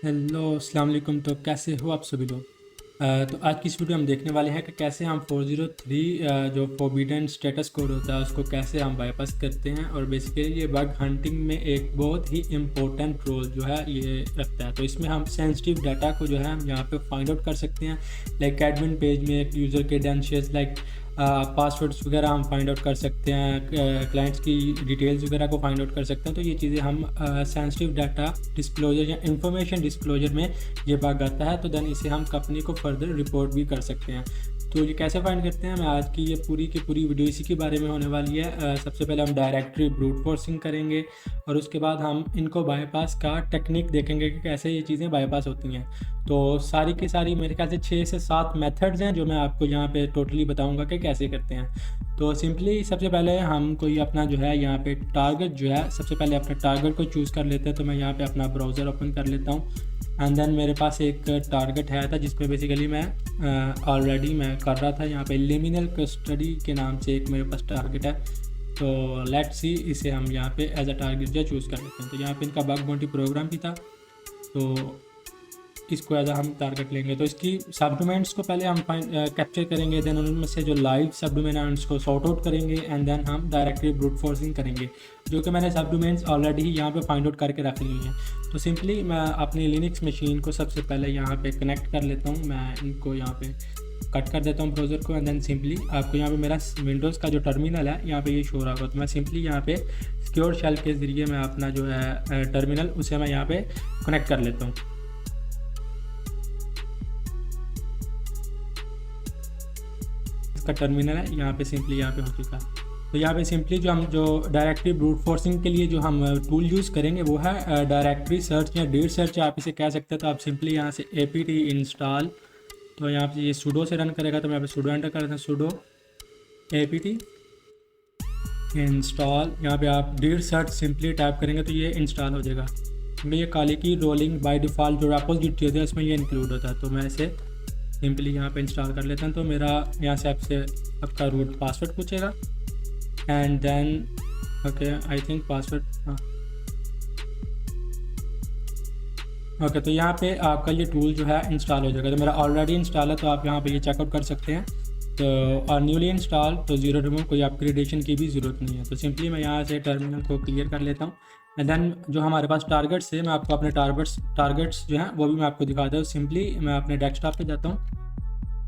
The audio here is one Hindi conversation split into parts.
हेलो अस्सलाम वालेकुम। तो कैसे हो आप सभी लोग। तो आज की इस वीडियो हम देखने वाले हैं कि कैसे हम 403 जो फोरबिडन स्टेटस कोड होता है उसको कैसे हम बाईपास करते हैं। और बेसिकली ये बग हंटिंग में एक बहुत ही इम्पोर्टेंट रोल जो है ये रखता है। तो इसमें हम सेंसिटिव डाटा को जो है हम यहाँ पे फाइंड आउट कर सकते हैं। लाइक एडमिन पेज में एक यूज़र क्रेडेंशियल्स लाइक पासवर्ड्स वगैरह हम फाइंड आउट कर सकते हैं, क्लाइंट्स की डिटेल्स वगैरह को फाइंड आउट कर सकते हैं। तो ये चीज़ें हम सेंसिटिव डाटा डिस्क्लोजर या इंफॉर्मेशन डिस्क्लोजर में ये बग आता है, तो देन इसे हम कंपनी को फर्दर रिपोर्ट भी कर सकते हैं। तो ये कैसे फाइंड करते हैं, मैं आज की ये पूरी की पूरी वीडियो इसी के बारे में होने वाली है। सबसे पहले हम डायरेक्टरी ब्रूट फोर्सिंग करेंगे और उसके बाद हम इनको बाईपास का टेक्निक देखेंगे कि कैसे ये चीज़ें बाईपास होती हैं। तो सारी की सारी मेरे ख्याल से 6 से 7 मेथड्स हैं जो मैं आपको यहाँ पे टोटली बताऊँगा कि कैसे करते हैं। तो सिंपली सबसे पहले हम कोई अपना जो है यहाँ पे टारगेट जो है, सबसे पहले अपने टारगेट को चूज़ कर लेते हैं। तो मैं यहाँ पे अपना ब्राउज़र ओपन कर लेता हूँ एंड देन मेरे पास एक टारगेट है था जिसमें बेसिकली मैं ऑलरेडी मैं कर रहा था। यहाँ पे लिमिनल कस्टडी के नाम से एक मेरे पास टारगेट है। तो लेट्स सी इसे हम यहाँ पे एज अ टारगेट जो चूज़ कर लेते हैं। तो यहाँ पे इनका बग बाउंटी प्रोग्राम भी था, तो इसको एज हम टारगेट लेंगे। तो इसकी सब डोमेन्स को पहले हम कैप्चर करेंगे, देन उनमें से जो लाइव सब डोमेन्स को सॉर्ट आउट करेंगे एंड देन हम डायरेक्टली ब्रूट फोर्सिंग करेंगे, जो कि मैंने सब डोमेन्स ऑलरेडी ही यहाँ पे फाइंड आउट करके रख ली हुई हैं। तो सिंपली मैं अपनी लिनक्स मशीन को सबसे पहले यहाँ पे कनेक्ट कर लेता हूँ। मैं इनको यहाँ पे कट कर देता हूँ ब्राउज़र को एंड देन सिंपली आपको यहाँ पे मेरा विंडोज़ का जो टर्मिनल है यहाँ पे ये शो रहा होगा। तो मैं सिंपली यहाँ पे सिक्योर शेल के ज़रिए मैं अपना जो है टर्मिनल उसे मैं यहाँ पे कनेक्ट कर लेता हूँ। इसका टर्मिनल है यहाँ पे सिंपली यहाँ पे हो चुका है। तो यहाँ पे सिंपली जो डायरेक्टरी ब्रूट फोर्सिंग के लिए जो हम टूल यूज़ करेंगे वो है डायरेक्टरी सर्च या डेट सर्च आप इसे कह सकते हैं। तो आप सिंपली यहाँ से apt इंस्टॉल, तो यहाँ पे ये sudo से रन करेगा, तो मैं यहाँ पे sudo एंटर कर देता हूँ, sudo apt इंस्टॉल। यहाँ पे आप डेट सर्च सिंपली टाइप करेंगे तो ये इंस्टॉल हो जाएगा। मैं ये काली की रोलिंग बाय डिफ़ॉल्ट जो रेपोजिटरी होती है उसमें ये इंक्लूड होता है। तो मैं इसे सिंपली यहाँ पे इंस्टॉल कर लेता हूँ। तो मेरा यहाँ से आपसे आपका रूट पासवर्ड पूछेगा and then okay I think password, हाँ ओके। तो यहाँ पे आपका ये टूल जो है इंस्टॉल हो जाएगा। तो मेरा ऑलरेडी इंस्टॉल है, तो आप यहाँ पे ये चेकआउट कर सकते हैं। तो और न्यूली इंस्टॉल, तो ज़ीरो रिमूव, कोई अपग्रेडेशन की भी ज़रूरत नहीं है। तो सिंपली मैं यहाँ से टर्मिनल को क्लियर कर लेता हूँ एंड देन जो हमारे पास टारगेट्स है, मैं आपको अपने टारगेट्स जो हैं वो भी मैं आपको दिखाता हूँ। सिंपली मैं अपने डेस्कटॉप पे जाता हूँ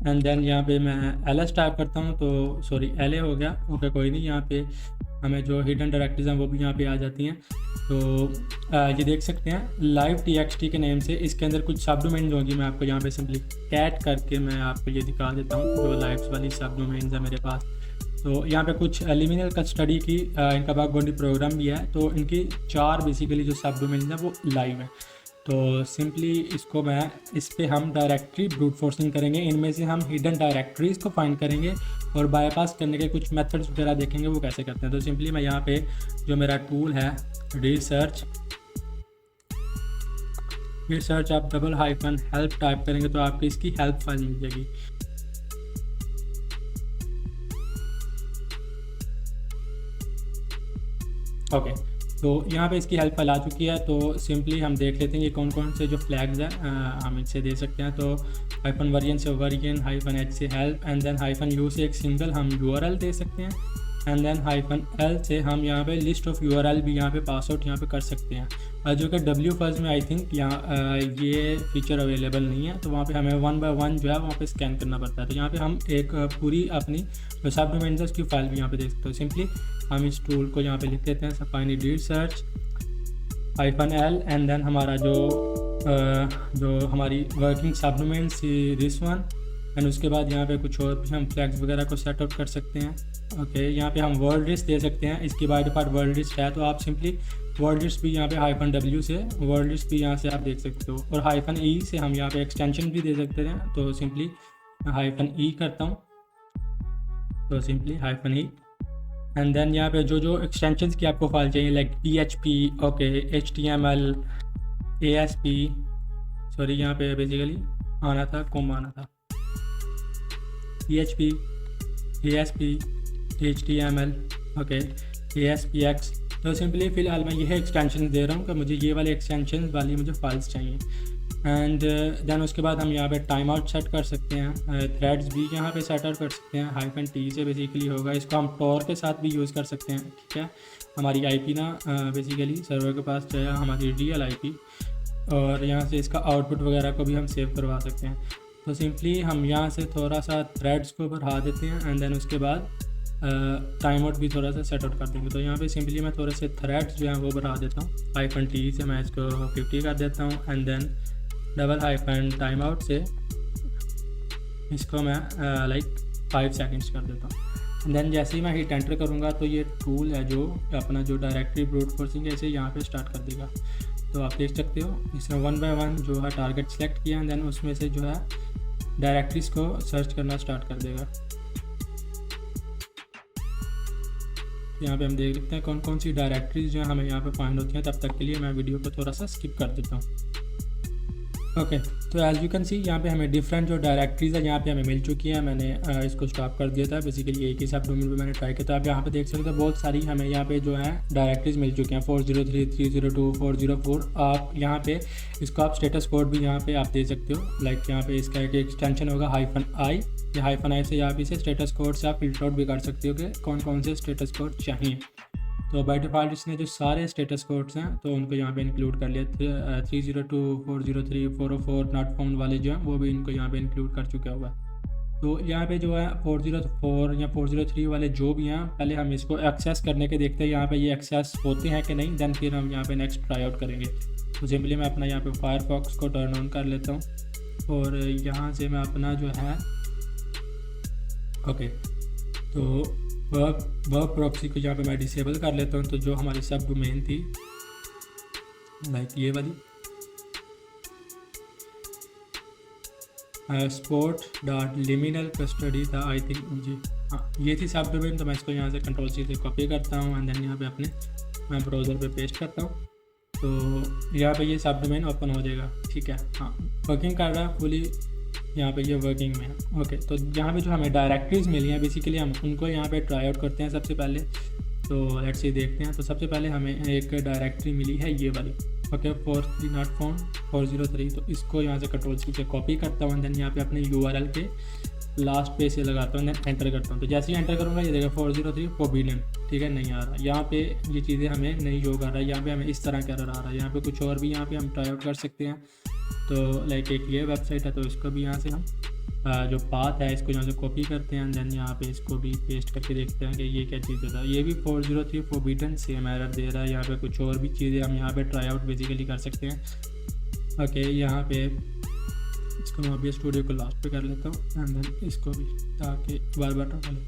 एंड देन यहाँ पे मैं ls टाइप करता हूँ। तो सॉरी la हो गया, ओके कोई नहीं। यहाँ पे हमें जो हिडन डायरेक्टरीज हैं वो भी यहाँ पे आ जाती हैं। तो ये देख सकते हैं लाइव txt के नेम से इसके अंदर कुछ सब डोमेन्स होंगी। मैं आपको यहाँ पे सिंपली कैट करके मैं आपको ये दिखा देता हूँ जो लाइव्स वाली सब डोमेन्स है मेरे पास। तो यहाँ पे कुछ लिमिनल कस्टडी की इनका बग बाउंटी प्रोग्राम भी है। तो इनकी 4 बेसिकली जो सब डोमेन्स हैं वो लाइव हैं। तो सिंपली इसको मैं इस पे हम डायरेक्टरी ब्रूट फोर्सिंग करेंगे। इनमें से हम हिडन डायरेक्टरीज को फाइंड करेंगे और बाईपास करने के कुछ मेथड्स वगैरह देखेंगे वो कैसे करते हैं। तो सिंपली मैं यहाँ पे जो मेरा टूल है रिसर्च आप $help टाइप करेंगे तो आपको इसकी हेल्प फाइल मिल जाएगी। ओके तो यहाँ पे इसकी हेल्प फाइल आ चुकी है। तो सिंपली हम देख लेते हैं ये कौन कौन से जो फ्लैग्स हैं हम इनसे दे सकते हैं। तो -वर्जन से वर्जन, -h से हेल्प एंड देन -u से एक सिंगल हम URL दे सकते हैं एंड देन -l से हम यहाँ पे लिस्ट ऑफ URL भी यहाँ पे पास आउट यहाँ पे कर सकते हैं, जो कि wfuzz में आई थिंक यहाँ ये फीचर अवेलेबल नहीं है। तो वहाँ पे हमें 1 by 1 जो है वहाँ पे स्कैन करना पड़ता है। तो यहाँ पे हम एक पूरी अपनी जो सब डोमेन्स है उसकी फाइल भी यहाँ पे देख सकते हो। सिंपली हम इस टूल को यहाँ पे लिख देते हैं सफाइनी date search -l and then हमारा जो हमारी वर्किंग सब डोमेन्स दिस वन एंड उसके बाद यहाँ पे कुछ और भी हम फ्लैग्स वगैरह को सेट आउट कर सकते हैं। ओके यहाँ पे हम वर्ल्ड लिस्ट दे सकते हैं, इसकी बाय डिफॉल्ट वर्ल्ड लिस्ट है। तो आप सिंपली वर्ल्ड लिस्ट भी यहाँ पे -w से वर्ल्ड लिस्ट भी यहाँ से आप देख सकते हो और -e से हम यहाँ पे एक्सटेंशन भी दे सकते हैं। तो सिंपली -e करता हूँ, तो सिंपली -e एंड देन यहाँ पे जो एक्सटेंशंस की आपको फाइल चाहिए like PHP, okay HTML, ASP, sorry यहाँ पे बेसिकली आना था कॉम आना था PHP, ASP, HTML, okay ASPX, तो सिंपली फ़िलहाल मैं यह एक्सटेंशन दे रहा हूँ कि मुझे ये वाले एक्सटेंशन वाली मुझे फाइल्स चाहिए। एंड देन उसके बाद हम यहाँ पे टाइम आउट सेट कर सकते हैं, थ्रेड्स भी यहाँ पे सेट आउट कर सकते हैं, -t से बेसिकली होगा। इसको हम टॉर के साथ भी यूज़ कर सकते हैं, ठीक है। हमारी आईपी ना बेसिकली सर्वर के पास जो है हमारी रियल आईपी, और यहाँ से इसका आउटपुट वगैरह को भी हम सेव करवा सकते हैं। तो सिंपली हम यहाँ से थोड़ा सा थ्रेड्स को बढ़ा देते हैं एंड देन उसके बाद टाइम आउट भी थोड़ा सा सेट आउट कर देंगे। तो यहाँ पे सिंपली मैं थोड़े से थ्रेड्स जो हैं वो बढ़ा देता हूँ, -t से मैं इसको 50 कर देता हूँ एंड देन टाइम आउट से इसको मैं लाइक 5 सेकंड्स कर देता हूँ। देन जैसे ही मैं हिट एंटर करूँगा तो ये टूल है जो अपना जो डायरेक्टरी ब्रूट फोर्सिंग है इसे यहाँ पे स्टार्ट कर देगा। तो आप देख सकते हो इसने 1 बाय 1 जो है टारगेट सेलेक्ट किया एंड देन उसमें से जो है डायरेक्टरीज को सर्च करना स्टार्ट कर देगा। यहाँ पे हम देख सकते हैं कौन कौन सी डायरेक्टरीज जो है हमें यहाँ पे फाइंड होती हैं। तब तक के लिए मैं वीडियो को थोड़ा सा स्किप कर देता हूँ। ओके, तो एज यू कैन सी यहाँ पे हमें डिफरेंट जो डायरेक्टरीज है यहाँ पे हमें मिल चुकी है। मैंने इसको स्टॉप कर दिया था, बेसिकली एक ही सब डोमेन पे मैंने ट्राई किया। तो आप यहाँ पे देख सकते हो बहुत सारी हमें यहाँ पे जो है डायरेक्टरीज मिल चुकी हैं, 403, 302, 404। आप यहाँ पे इसको आप स्टेटस कोड भी यहाँ पे आप दे सकते हो। लाइक यहाँ पे इसका एक एक्सटेंशन होगा -i, या -i से आप इसे स्टेटस कोड से आप फिल्टर आउट भी कर सकते हो कि कौन कौन से स्टेटस कोड चाहिए। तो बाय डिफ़ॉल्ट इसने जो सारे स्टेटस कोड्स हैं तो उनको यहाँ पे इंक्लूड कर लिया। 302, 403, 404 नॉट फाउंड वाले जो हैं वो भी इनको यहाँ पे इंक्लूड कर चुका हुआ। तो यहाँ पे जो है 404 या 403 वाले जो भी हैं, पहले हम इसको एक्सेस करने के देखते हैं यहाँ पे ये एक्सेस होते हैं कि नहीं, देन फिर हम यहाँ पे नेक्स्ट ट्राई आउट करेंगे। तो सिंपली मैं अपना यहाँ पे फायरफॉक्स को टर्न ऑन कर लेता हूँ और यहाँ से मैं अपना जो है ओके, तो वर्ब प्रॉक्सी को यहाँ पे मैं डिसेबल कर लेता हूँ। तो जो हमारी सब डोमेन थी लाइक ये वाली sport.liminal custody था आई थिंक, जी हाँ ये थी सब डोमेन। तो मैं इसको यहाँ से Ctrl+C से कॉपी करता हूँ एंड देन यहाँ पे अपने मैं ब्राउज़र पे पेस्ट करता हूँ। तो यहाँ पे ये सब डोमेन ओपन हो जाएगा, ठीक है। हाँ वर्किंग कर रहा है फुली, यहाँ पे ये वर्किंग में है। ओके, तो यहाँ पे जो हमें डायरेक्टरीज मिली हैं बेसिकली हम उनको यहाँ पे ट्राई आउट करते हैं सबसे पहले। तो लेट्स से देखते हैं। तो सबसे पहले हमें एक डायरेक्टरी मिली है ये वाली, ओके, 43 नॉट फाउंड 403। तो इसको यहाँ से Ctrl+C से कॉपी करता हूँ, देन यहाँ पे अपने URL के लास्ट पे से लगाता हूँ, देन एंटर करता हूँ। तो जैसे ही एंटर करूँगा ये देखा 403 फोरबिडन, ठीक है, नहीं आ रहा। यहाँ पे ये चीज़ें हमें नहीं योग आ रहा है, यहाँ पे हमें इस तरह का एरर आ रहा है। यहाँ पे कुछ और भी यहाँ पे हम ट्राई आउट कर सकते हैं। तो लाइक एक ये वेबसाइट है, तो इसको भी यहाँ से हम जो पाथ है इसको यहाँ से कॉपी करते हैं, देन यहाँ पे इसको भी पेस्ट करके देखते हैं कि ये क्या चीज़ होता है। ये भी 403 फोरबिडन सेम एरर दे रहा है। यहाँ पे कुछ और भी चीज़ें हम यहाँ पे ट्राई आउट बेसिकली कर सकते हैं। ओके, यहाँ पे इसको मैं अभी स्टूडियो को लास्ट पे कर लेता हूँ एंड देन इसको भी, ताकि बार बार ट्राई।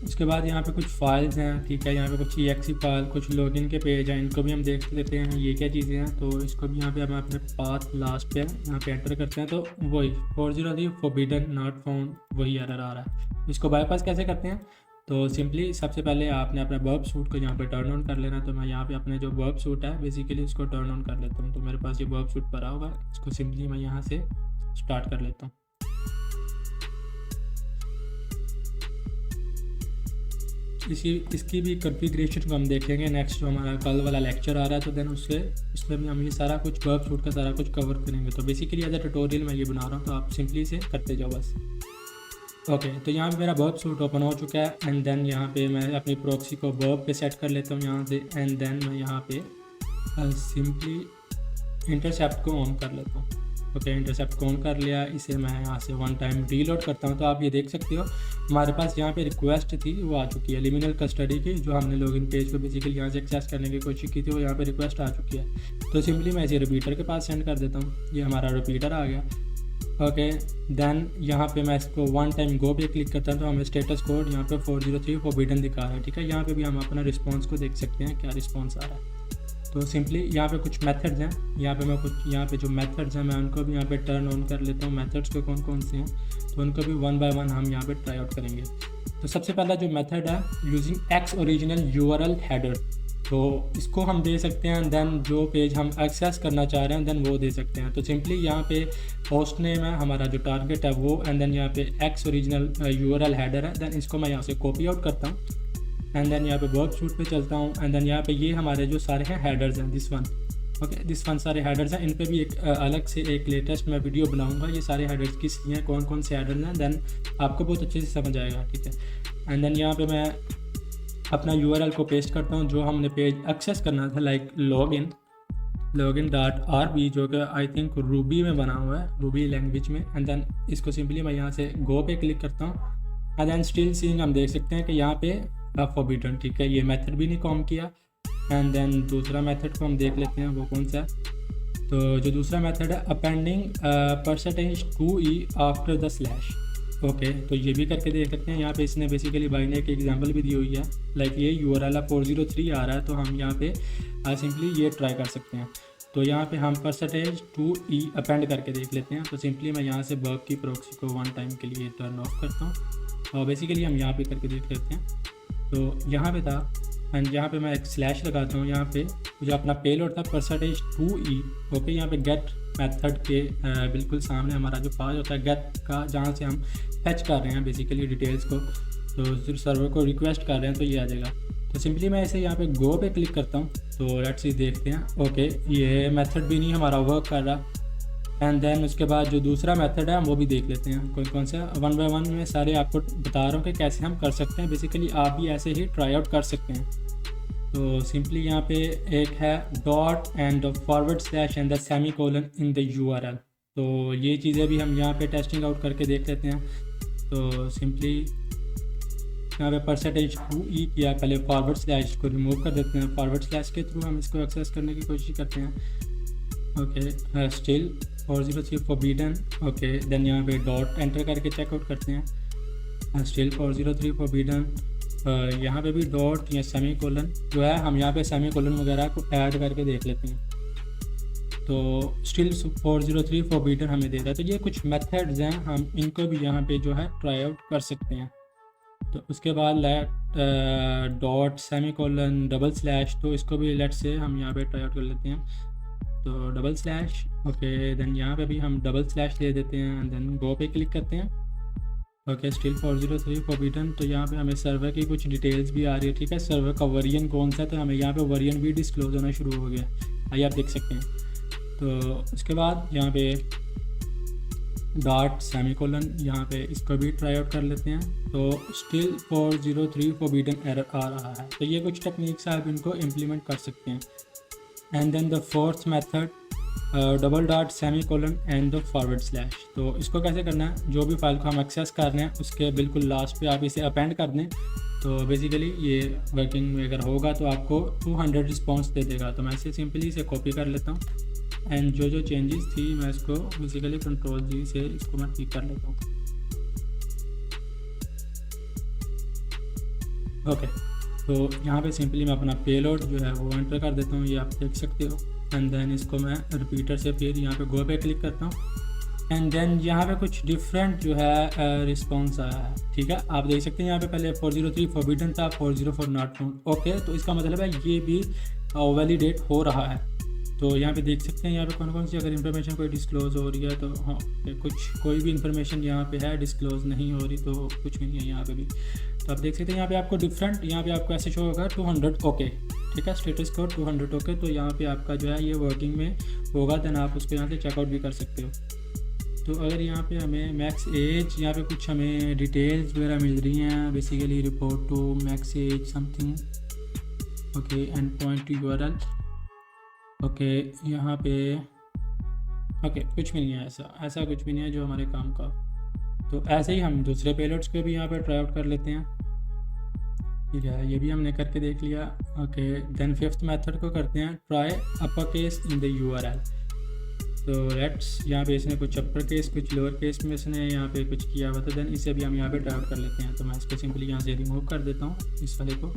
उसके बाद यहाँ पे कुछ फाइल्स हैं, ठीक है, यहाँ पे कुछ exe फाइल, कुछ लॉगिन के पेज हैं, इनको भी हम देख लेते हैं ये क्या चीज़ें हैं। तो इसको भी यहाँ पे हम अपने पाथ लास्ट पे यहाँ पे एंटर करते हैं। तो वही 403 फोरबिडन नॉट फाउंड वही एरर आ रहा है। इसको बाईपास कैसे करते हैं? तो सिंपली सबसे पहले आपने अपने वर्ब सूट को यहाँ पे टर्न ऑन कर लेना। तो मैं यहाँ पे अपने जो वर्ब सूट है बेसिकली इसको टर्न ऑन कर लेता हूँ। तो मेरे पास ये वर्ब सूट भरा हुआ है, इसको सिंपली मैं यहाँ से स्टार्ट कर लेता हूँ। इसकी भी कॉन्फ़िगरेशन को हम देखेंगे नेक्स्ट जो हमारा कल वाला लेक्चर आ रहा है। तो देन उसमें भी हम ये सारा कुछ वर्ब सूट का सारा कुछ कवर करेंगे। तो बेसिकली एज अ ट्यूटोरियल मैं ये बना रहा हूँ, तो आप सिंपली से करते जाओ बस। ओके, तो यहाँ पे मेरा वर्ब सूट ओपन हो चुका है एंड देन यहाँ पे मैं अपनी प्रॉक्सी को वर्ब पे सेट कर लेता हूँ यहाँ से एंड देन मैं यहाँ पे सिंपली इंटरसेप्ट को ऑन कर लेता हूँ। ओके, इंटरसेप्ट को ऑन कर लिया, इसे मैं यहाँ से 1 टाइम रीलोड करता हूँ। तो आप ये देख सकते हो हमारे पास यहाँ पे रिक्वेस्ट थी वो आ चुकी है, लिमिनल कस्टडी की, जो हमने लॉगिन पेज को बेसिकली यहाँ से एक्सेस करने की कोशिश की थी, वो यहाँ पे रिक्वेस्ट आ चुकी है। तो सिंपली मैं इसे रिपीटर के पास सेंड कर देता हूँ। ये हमारा रिपीटर आ गया। ओके, देन यहाँ पे मैं इसको 1 टाइम गो पे क्लिक करता हूँ। तो हमें स्टेटस कोड यहाँ पे 403 फोरबिडन दिखा रहा है, ठीक है। यहाँ पे भी हम अपना रिस्पॉन्स को देख सकते हैं क्या रिस्पॉन्स आ रहा है। तो सिंपली यहाँ पे कुछ मेथड्स हैं, यहाँ पे जो मेथड्स हैं मैं उनको भी यहाँ पे टर्न ऑन कर लेता हूँ। मेथड्स को कौन कौन से हैं तो उनको भी 1 बाय 1 हम यहाँ पे ट्राई आउट करेंगे। तो सबसे पहला जो मेथड है using x original URL header, तो इसको हम दे सकते हैं। देन जो पेज हम एक्सेस करना चाह रहे हैं देन वो दे सकते हैं। तो सिंपली यहाँ पे होस्ट नेम है हमारा जो टारगेट है वो, एंड देन यहाँ पे एक्स ओरिजिनल URL हेडर है। देन इसको मैं यहाँ से कॉपी आउट करता हूँ एंड देन यहाँ पे वर्कशूट पे चलता हूँ एंड देन यहाँ पे ये हमारे जो सारे हैं हेडर्स हैं, this one, okay this one सारे हेडर्स हैं। इन पे भी एक अलग से एक लेटेस्ट मैं वीडियो बनाऊंगा, ये सारे हेडर्स किस लिए हैं, कौन कौन से हेडर्स हैं, देन आपको बहुत अच्छे से समझ आएगा, ठीक है। एंड देन यहाँ पे मैं अपना URL को पेस्ट करता हूँ जो हमने पेज एक्सेस करना था, लाइक login.rb, जो कि आई थिंक रूबी में बना हुआ है, रूबी लैंग्वेज में। एंड देन इसको सिंपली मैं यहाँ से गो पे क्लिक करता हूँ एंड देन स्टिल सीइंग हम देख सकते हैं कि यहाँ पे फॉरबिडन, ठीक है, ये मेथड भी नहीं कॉम किया। एंड देन दूसरा मेथड को हम देख लेते हैं वो कौन सा है। तो जो दूसरा मेथड है appending %2e after the slash, okay तो ये भी करके देख सकते हैं। यहाँ पे इसने बेसिकली भाई ने एक एग्जांपल भी दी हुई है, लाइक ये URL 403 आ रहा है, तो हम यहाँ पे सिंपली ये ट्राई कर सकते हैं। तो यहाँ पे हम %2e अपेंड करके देख लेते हैं। तो सिंपली मैं यहाँ से वर्क की प्रॉक्सी को 1 टाइम के लिए टर्न ऑफ करता हूँ और बेसिकली हम यहाँ पे करके देख लेते हैं। तो यहाँ पे था एंड यहाँ पे मैं एक स्लैश लगाता हूँ, यहाँ पे जो अपना पेलोड था %2e, ओके यहाँ पे गेट मेथड के बिल्कुल सामने हमारा जो पास होता है गेट का, जहाँ से हम फैच कर रहे हैं बेसिकली डिटेल्स को, तो सिर्फ सर्वर को रिक्वेस्ट कर रहे हैं तो ये आ जाएगा। तो सिंपली मैं इसे यहाँ पे गो पे क्लिक करता हूँ, तो लेट्स सी देखते हैं, ओके ये मेथड भी नहीं हमारा वर्क कर रहा। एंड देन उसके बाद जो दूसरा मेथड है वो भी देख लेते हैं कौन कौन सा, 1 बाय 1 में सारे आपको बता रहा हूँ कि कैसे हम कर सकते हैं। बेसिकली आप भी ऐसे ही ट्राई आउट कर सकते हैं। तो सिंपली यहाँ पे एक है dot and / and the semicolon in the URL, तो ये चीज़ें भी हम यहाँ पे टेस्टिंग आउट करके देख लेते हैं। तो सिंपली यहाँ पे %2e किया, पहले / को रिमूव कर देते हैं, / के थ्रू हम इसको एक्सेस करने की कोशिश करते हैं। Okay still 403 forbidden, okay then यहाँ पे डॉट एंटर करके चेकआउट करते हैं, स्टिल 403 फॉरबिडन। यहाँ पे भी डॉट या सेमीकोलन जो है, हम यहाँ पे सेमीकोलन वगैरह को ऐड करके देख लेते हैं। तो स्टिल 403 फॉरबिडन हमें दे रहा है। तो ये कुछ मेथड्स हैं, हम इनको भी यहाँ पे जो है ट्राई आउट कर सकते हैं। तो उसके बाद डॉट सेमीकोलन /, तो इसको भी लेट से हम यहाँ पे ट्राई आउट कर लेते हैं। तो /, ओके देन यहाँ पे भी हम // दे देते हैं एंड देन गो पे क्लिक करते हैं। Okay still 403 forbidden. तो यहाँ पे हमें सर्वर की कुछ डिटेल्स भी आ रही है, ठीक है, सर्वर का वर्जन कौन सा है, तो हमें यहाँ पे वर्जन भी डिस्क्लोज होना शुरू हो गया, आइए आप देख सकते हैं। तो उसके बाद यहाँ पे डॉट सेमीकोलन, यहाँ पे इसको भी ट्राई आउट कर लेते हैं। तो स्टिल 403 फॉरबिडन एरर आ रहा है। तो ये कुछ टेक्निक्स आप इनको इम्प्लीमेंट कर सकते हैं। And then the fourth method $semicolon and the /। तो इसको कैसे करना है, जो भी फाइल को हम एक्सेस कर रहे हैं उसके बिल्कुल लास्ट पे आप इसे अपेंड कर दें। तो बेसिकली ये वर्किंग में अगर होगा तो आपको 200 रिस्पॉन्स दे देगा। तो मैं इसे सिंपली इसे कॉपी कर लेता हूँ एंड जो चेंजेस थी मैं इसको बेसिकली Ctrl+G से इसको मैं ठीक कर लेता हूँ। ओके तो यहाँ पे सिंपली मैं अपना पेलोड जो है वो एंटर कर देता हूँ, ये आप देख सकते हो। एंड देन इसको मैं रिपीटर से फिर यहाँ पे गो पे क्लिक करता हूँ एंड देन यहाँ पे कुछ डिफरेंट जो है रिस्पॉन्स आया है, ठीक है, आप देख सकते हैं। यहाँ पे पहले 403 फॉरबिडन था, 404 नॉट फाउंड, ओके तो इसका मतलब है ये भी वैलिडेट हो रहा है। तो यहाँ पे देख सकते हैं यहाँ पे कौन कौन सी अगर इन्फॉर्मेशन कोई डिस्क्लोज़ हो रही है तो हाँ, कोई भी इन्फॉर्मेशन यहाँ पे है डिस्क्लोज़ नहीं हो रही तो कुछ भी नहीं है यहाँ पे भी। तो आप देख सकते हैं यहाँ पे आपको डिफरेंट, यहाँ पे आपको ऐसे शो होगा 200 ओके, ठीक है, स्टेटस कोड 200 ओके। तो यहाँ पे आपका जो है ये वर्किंग में होगा, देन आप उसको यहाँ से चेकआउट भी कर सकते हो। तो अगर यहाँ पे हमें मैक्स एज, यहाँ पे कुछ हमें डिटेल्स वगैरह मिल रही हैं, basically report to max as something, okay and point URL, okay यहाँ पे ओके कुछ भी नहीं है, ऐसा कुछ भी नहीं है जो हमारे काम का। तो ऐसे ही हम दूसरे पेलोड्स को भी यहाँ पे ट्राई आउट कर लेते हैं, ठीक है, ये भी हमने करके देख लिया। ओके देन फिफ्थ मेथड को करते हैं try upper case in the URL। तो लेट्स यहाँ पे इसने कुछ अपर केस कुछ लोअर केस में इसने यहाँ पे कुछ किया हुआ था, देन इसे भी हम यहाँ पे ट्राई आउट कर लेते हैं। तो मैं इसको सिंपली यहाँ से रिमूव कर देता हूँ इस वाले को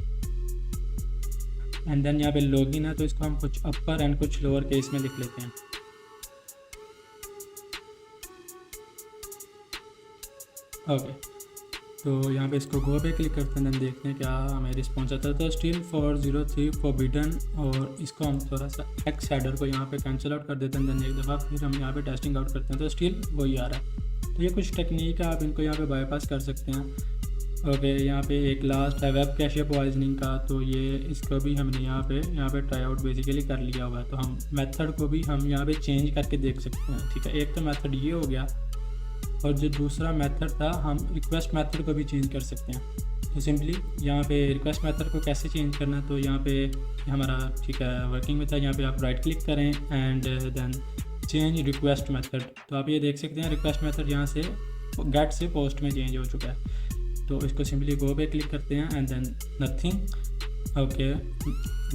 एंड देन यहाँ पे लॉगिन है तो इसको हम कुछ अपर एंड कुछ लोअर केस में लिख लेते हैं। ओके तो यहाँ पे इसको गो पे क्लिक करते हैं, देन देखते हैं क्या हमें रिस्पॉन्स आता है। तो स्टिल 403 फॉरबिडन और इसको हम थोड़ा सा एक्स हेडर को यहाँ पे कैंसिल आउट कर देते हैं, देन एक दफ़ा फिर हम यहाँ पे टेस्टिंग आउट करते हैं तो स्टिल वही आ रहा है। तो ये कुछ टेक्निक है, आप इनको यहाँ पे बाईपास कर सकते हैं। ओके, यहाँ पे एक लास्ट है वेब कैशे पॉइजनिंग का, तो ये इसको भी हमने यहाँ पे ट्राई आउट बेसिकली कर लिया हुआ है। तो हम मेथड को भी हम यहाँ पे चेंज करके देख सकते हैं, ठीक है। एक तो मेथड ये हो गया, और जो दूसरा मेथड था हम रिक्वेस्ट मेथड को भी चेंज कर सकते हैं। तो सिंपली यहाँ पे रिक्वेस्ट मेथड को कैसे चेंज करना है, तो यहाँ पे हमारा ठीक है वर्किंग में था, यहाँ पे आप राइट क्लिक करें and then change request method. तो आप ये देख सकते हैं रिक्वेस्ट मेथड यहाँ से गेट से पोस्ट में चेंज हो चुका है। तो इसको सिंपली गो पे क्लिक करते हैं and then nothing. Okay,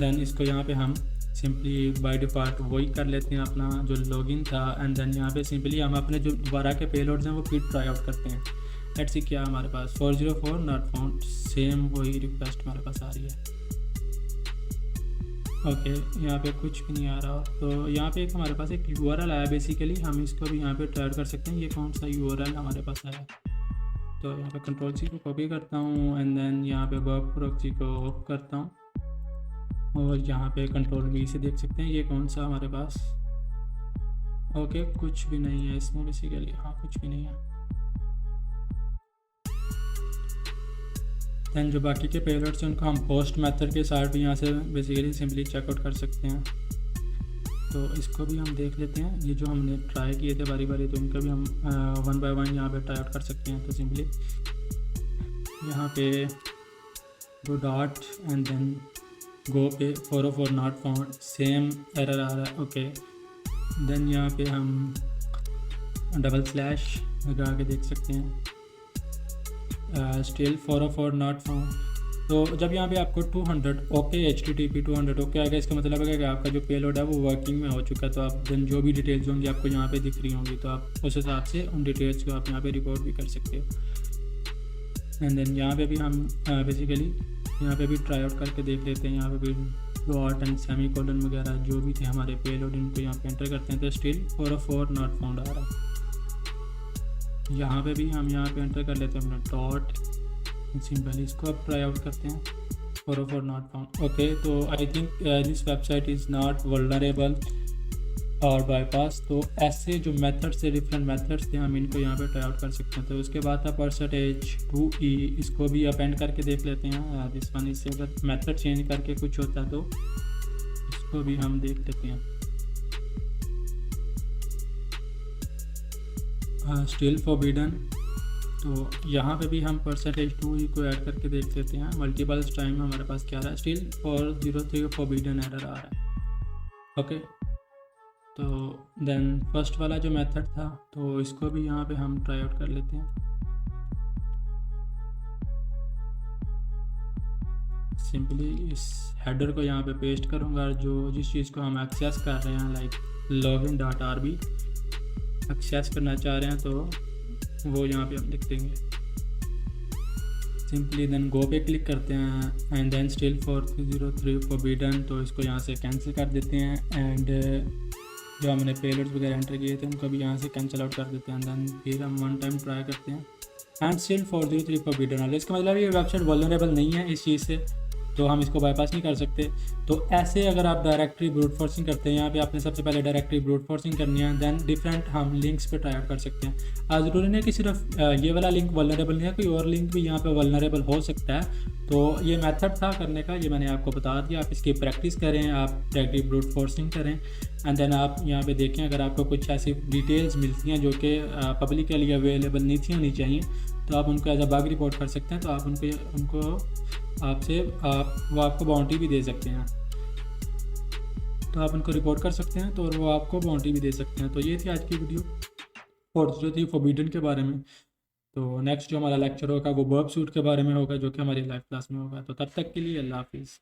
then इसको यहाँ पे हम सिंपली बाय डिफ़ॉल्ट वही कर लेते हैं अपना जो लॉगिन था, एंड देन यहाँ पे सिंपली हम अपने जो दोबारा के पेलोड्स हैं वो फिर ट्राई आउट करते हैं। लेट्स सी क्या हमारे पास 404 नॉट फाउंड, सेम वही रिक्वेस्ट हमारे पास आ रही है। ओके, यहाँ पे कुछ भी नहीं आ रहा। तो यहाँ पे एक हमारे पास एक URL आया बेसिकली, हम इसको भी यहाँ पे ट्राई कर सकते हैं। ये कौन सा URL हमारे पास आया, तो यहाँ पे कंट्रोल C को कॉपी करता हूँ एंड देन यहाँ पे वर्क प्रॉक्सी को ऑफ करता हूँ, और यहाँ पे कंट्रोल V से देख सकते हैं ये कौन सा हमारे पास। ओके, कुछ भी नहीं है इसमें बेसिकली, हाँ कुछ भी नहीं है। दैन जो बाकी के पेलोड्स हैं उनको हम पोस्ट मेथड के साथ भी यहाँ से बेसिकली सिंपली चेकआउट कर सकते हैं। तो इसको भी हम देख लेते हैं, ये जो हमने ट्राई किए थे बारी बारी, तो इनका भी हम 1 बाय 1 यहाँ पे ट्राई आउट कर सकते हैं। तो सिंपली यहाँ पे go dot and then go पे 404 नॉट फाउंड, सेम एरर आ रहा है। ओके, देन यहाँ पे हम डबल स्लैश लगा के देख सकते हैं, स्टिल 404 नॉट फाउंड। तो जब यहाँ पे आपको 200 ओके HTTP 200 ओके आएगा, इसका मतलब है कि आपका जो पेलोड है वो वर्किंग में हो चुका है। तो आप देन जो भी डिटेल्स होंगी आपको यहाँ पे दिख रही होंगी, तो आप उस हिसाब से उन डिटेल्स को आप यहाँ पे रिपोर्ट भी कर सकते हो। एंड देन यहाँ पे भी हम बेसिकली यहाँ पे भी ट्राई आउट करके देख लेते हैं। यहाँ पे भी डॉट एंड सेमी कोलन वगैरह जो भी थे हमारे पेलोड, इनको यहाँ पे एंटर करते हैं, तो स्टिल 404 नॉट फाउंड आ रहा है। यहाँ पे भी हम यहाँ पे एंटर कर लेते हैं अपना डॉट, सिंपल इसको अब ट्राई आउट करते हैं 404 नॉट फाउंड। ओके, तो I think this website is not vulnerable और बाईपास। तो ऐसे जो मेथड्स थे, डिफरेंट मेथड्स थे, हम इनको यहाँ पे ट्राई आउट कर सकते हैं। तो उसके बाद था %2e, इसको भी अपेंड करके देख लेते हैं। दिस वन, इससे अगर मेथड चेंज करके कुछ होता है तो इसको भी हम देख लेते हैं। स्टिल फॉरबिडन, तो यहाँ पे भी हम %2e को ऐड करके देख लेते हैं। मल्टीपल्स टाइम हमारे पास क्या रहा है, स्टिल 403 फॉरबिडन एरर आ रहा है। ओके, तो देन फर्स्ट वाला जो मेथड था तो इसको भी यहाँ पे हम ट्राई आउट कर लेते हैं। सिंपली इस हेडर को यहाँ पे पेस्ट करूँगा, जो जिस चीज़ को हम एक्सेस कर रहे हैं, लाइक login.rb एक्सेस करना चाह रहे हैं, तो वो यहाँ पे हम लिख देंगे। सिंपली देन गो पे क्लिक करते हैं एंड देन स्टिल 403 फॉरबिडन, तो इसको यहाँ से कैंसिल कर देते हैं। एंड जो हमने पेलोड्स वगैरह एंटर किए थे उनको भी यहाँ से कैंसिल आउट कर देते हैं। देन फिर हम 1 टाइम ट्राई करते हैं एंड स्टिल 403 फॉरबिडन आ रहा है। इसका मतलब ये वेबसाइट वल्नरेबल नहीं है इस चीज़ से, तो हम इसको बाईपास नहीं कर सकते। तो ऐसे अगर आप डायरेक्टरी ब्रूट फोर्सिंग करते हैं, यहाँ पे आपने सबसे पहले डायरेक्टरी ब्रूट फोर्सिंग करनी है, देन डिफरेंट हम लिंक्स पे ट्राई आउट कर सकते हैं। ज़रूरी नहीं कि सिर्फ ये वाला लिंक वल्नरेबल नहीं है, कोई और लिंक भी यहाँ पे वल्नरेबल हो सकता है। तो ये मेथड था करने का, ये मैंने आपको बता दिया। आप इसकी प्रैक्टिस करें, आप डायरेक्टरी ब्रूट फोर्सिंग करें एंड देन आप यहाँ पे देखें अगर आपको कुछ ऐसी डिटेल्स मिलती हैं जो कि पब्लिकली अवेलेबल नहीं थी होनी चाहिए, तो आप उनको एज अ बग रिपोर्ट कर सकते हैं। तो आप उनको वो आपको बाउंड्री भी दे सकते हैं, तो आप उनको रिपोर्ट कर सकते हैं, तो वो आपको बाउंड्री भी दे सकते हैं। तो ये थी आज की वीडियो 403 फॉरबिडन के बारे में। तो नेक्स्ट जो हमारा लेक्चर होगा वो वर्ब सूट के बारे में होगा, जो कि हमारी लाइव क्लास में होगा। तो तब तक के लिए अल्लाह हाफिज़।